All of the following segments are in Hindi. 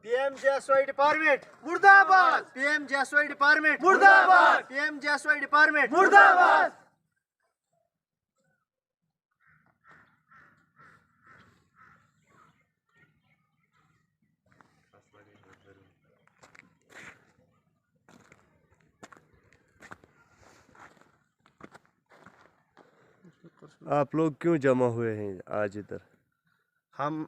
PMJSY डिपार्टमेंट मुर्दाबाद, PMJSY डिपार्टमेंट मुर्दाबाद, PMJSY डिपार्टमेंट मुर्दाबाद। आप लोग क्यों जमा हुए हैं आज इधर? हम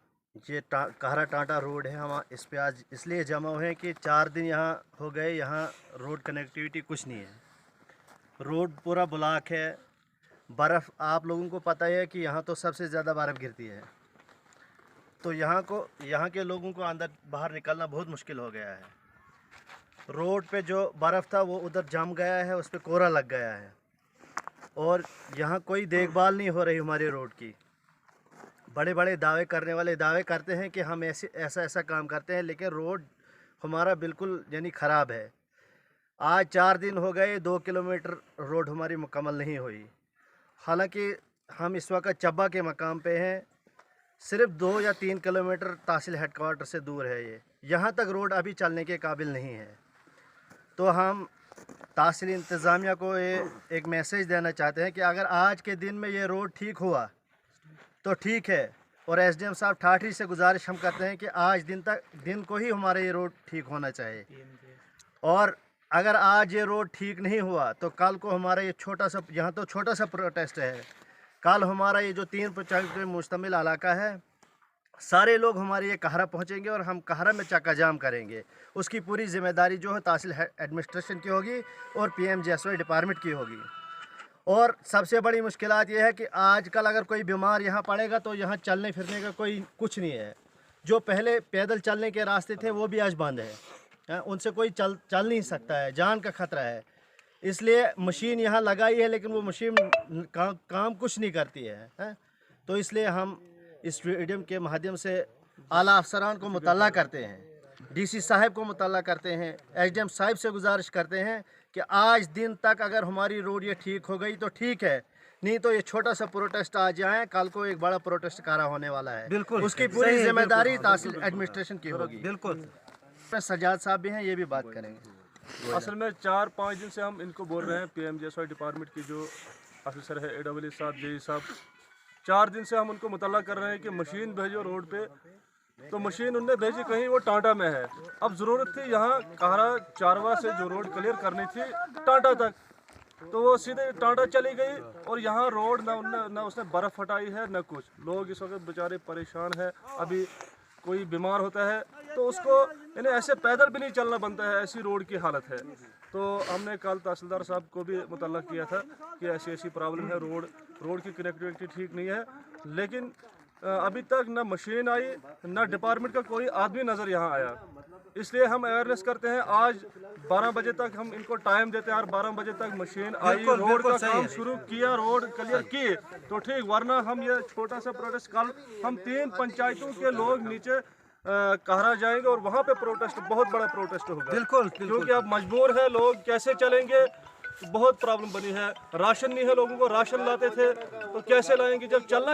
ये कहरा टाटा रोड है, हम इस पे आज इसलिए जमा हुए हैं कि 4 दिन यहाँ हो गए, यहाँ रोड कनेक्टिविटी कुछ नहीं है। रोड पूरा ब्लॉक है। बर्फ़, आप लोगों को पता है कि यहाँ तो सबसे ज़्यादा बर्फ़ गिरती है, तो यहाँ के लोगों को अंदर बाहर निकलना बहुत मुश्किल हो गया है। रोड पे जो बर्फ़ था वो उधर जम गया है, उस पर कोहरा लग गया है और यहाँ कोई देखभाल नहीं हो रही हमारी रोड की। बड़े बड़े दावे करने वाले दावे करते हैं कि हम ऐसा काम करते हैं, लेकिन रोड हमारा बिल्कुल यानी ख़राब है। आज 4 दिन हो गए, 2 किलोमीटर रोड हमारी मुकम्मल नहीं हुई। हालांकि हम इस वक्त चब्बा के मकाम पे हैं, सिर्फ 2 या 3 किलोमीटर तहसील हेडक्वार्टर से दूर है ये। यहाँ तक रोड अभी चलने के काबिल नहीं है। तो हम तहसील इंतज़ामिया को एक मैसेज देना चाहते हैं कि अगर आज के दिन में ये रोड ठीक हुआ तो ठीक है, और SDM साहब ठाठी से गुजारिश हम करते हैं कि आज दिन को ही हमारा ये रोड ठीक होना चाहिए। और अगर आज ये रोड ठीक नहीं हुआ तो कल को हमारा ये यहाँ तो छोटा सा प्रोटेस्ट है। कल हमारा ये जो 3 पंचायत पे मुश्तमिल इलाका है, सारे लोग हमारे ये कहरा पहुंचेंगे और हम कहरा में चक्का जाम करेंगे। उसकी पूरी जिम्मेदारी जो है तहसील एडमिनिस्ट्रेशन की होगी और PMJSY डिपार्टमेंट की होगी। और सबसे बड़ी मुश्किलात ये है कि आजकल अगर कोई बीमार यहाँ पड़ेगा तो यहाँ चलने फिरने का कुछ नहीं है। जो पहले पैदल चलने के रास्ते थे वो भी आज बंद है, उनसे कोई चल नहीं सकता है, जान का ख़तरा है। इसलिए मशीन यहाँ लगाई है, लेकिन वो मशीन काम कुछ नहीं करती है। तो इसलिए हम इस वीडियो के माध्यम से आला अफसरान को मुतल्ला करते हैं, DC साहब को मुतल्ला करते हैं, SDM साहब से गुजारिश करते हैं कि आज दिन तक अगर हमारी रोड ये ठीक हो गई तो ठीक है, नहीं तो ये छोटा सा प्रोटेस्ट आज आए, कल को एक बड़ा प्रोटेस्ट कारा होने वाला है। बिल्कुल, उसकी पूरी जिम्मेदारी तहसील एडमिनिस्ट्रेशन की होगी। बिल्कुल, सजाद साहब भी हैं, ये भी बात करेंगे। असल में 4-5 दिन से हम इनको बोल रहे हैं, PMJSY डिपार्टमेंट की जो ऑफिसर है AWE साहब, JE साहब, 4 दिन से हम उनको मुतल्ला कर रहे हैं कि मशीन भेजो रोड पे। तो मशीन उनने भेजी कहीं, वो टाटा में है। अब ज़रूरत थी यहाँ कहरा चारवा से जो रोड क्लियर करनी थी टाटा तक, तो वो सीधे टाटा चली गई और यहाँ रोड ना उसने बर्फ़ हटाई है ना कुछ। लोग इस वक्त बेचारे परेशान हैं। अभी कोई बीमार होता है तो उसको यानी ऐसे पैदल भी नहीं चलना बनता है, ऐसी रोड की हालत है। तो हमने कल तहसीलदार साहब को भी मुतल्ला किया था कि ऐसी प्रॉब्लम है, रोड की कनेक्टिविटी ठीक नहीं है। लेकिन अभी तक ना मशीन आई, ना डिपार्टमेंट का कोई आदमी नज़र यहाँ आया। इसलिए हम अवेयरनेस करते हैं, आज 12 बजे तक हम इनको टाइम देते हैं और 12 बजे तक मशीन आई, रोड का काम शुरू किया, रोड क्लियर की तो ठीक, वरना हम ये छोटा सा प्रोटेस्ट कल हम 3 पंचायतों के लोग नीचे कहरा जाएंगे और वहाँ पे प्रोटेस्ट, बहुत बड़ा प्रोटेस्ट होगा। बिल्कुल, क्योंकि अब मजबूर है लोग, कैसे चलेंगे, बहुत प्रॉब्लम बनी है। राशन नहीं है, लोगों को राशन लाते थे तो कैसे लाएंगे जब चलना नहीं।